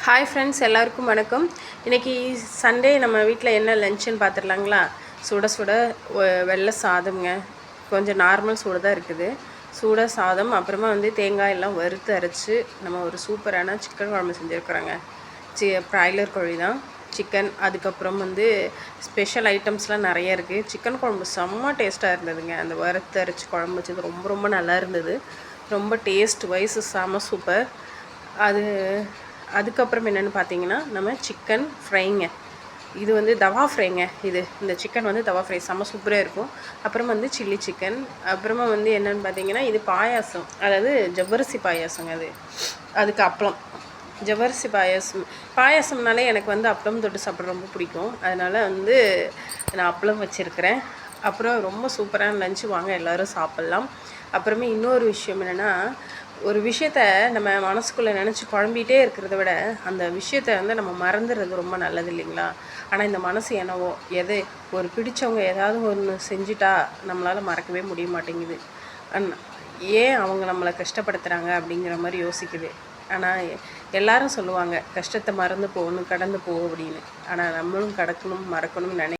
Hi friends, எல்லாருக்கும் வணக்கம். இன்றைக்கி சண்டே நம்ம வீட்டில் என்ன லஞ்சுன்னு பார்த்துடலாங்களா? சுட சுட வெள்ளை சாதம்ங்க. கொஞ்சம் நார்மல் சூடு தான் இருக்குது. சூட சாதம், அப்புறமா தேங்காய் எல்லாம் வறுத்து அரைச்சி நம்ம ஒரு சூப்பரான சிக்கன் குழம்பு செஞ்சுருக்குறோங்க. ப்ராய்லர் கோழி தான் சிக்கன். அதுக்கப்புறம் ஸ்பெஷல் ஐட்டம்ஸ்லாம் நிறைய இருக்குது. சிக்கன் குழம்பு செம்ம டேஸ்ட்டாக இருந்ததுங்க. அந்த வறுத்து அரைச்சி குழம்பு வச்சது ரொம்ப ரொம்ப நல்லா இருந்தது. ரொம்ப டேஸ்ட் வைஸ் செம்ம சூப்பர். அதுக்கப்புறம் என்னென்னு பார்த்தீங்கன்னா, நம்ம சிக்கன் ஃப்ரைங்க. இது தவா ஃப்ரைங்க. இந்த சிக்கன் தவா ஃப்ரை செம்ம சூப்பராக இருக்கும். அப்புறம் சில்லி சிக்கன். அப்புறமா என்னென்னு பார்த்தீங்கன்னா, இது பாயாசம், அதாவது ஜவ்வரிசி பாயாசங்க. அதுக்கு அப்பளம். ஜவ்வரிசி பாயாசம்னாலே எனக்கு அப்பளம் தொட்டு சாப்பிட ரொம்ப பிடிக்கும். அதனால் நான் அப்பளம் வச்சுருக்கிறேன். அப்புறம் ரொம்ப சூப்பரான லஞ்சு, வாங்க எல்லோரும் சாப்பிட்லாம். அப்புறமே இன்னொரு விஷயம் என்னென்னா, ஒரு விஷயத்த நம்ம மனசுக்குள்ளே நினச்சி குழம்பிகிட்டே இருக்கிறத விட அந்த விஷயத்த நம்ம மறந்துடுறது ரொம்ப நல்லது இல்லைங்களா? ஆனால் இந்த மனசு என்னவோ ஒரு பிடிச்சவங்க ஏதாவது ஒன்று செஞ்சுட்டா நம்மளால் மறக்கவே முடிய மாட்டேங்குது. ஏன் அவங்க நம்மளை கஷ்டப்படுத்துகிறாங்க அப்படிங்கிற மாதிரி யோசிக்குது. ஆனால் எல்லாரும் சொல்லுவாங்க, கஷ்டத்தை மறந்து போகணும், கடந்து போகும் அப்படின்னு. ஆனால் நம்மளும் கடக்கணும், மறக்கணும்னு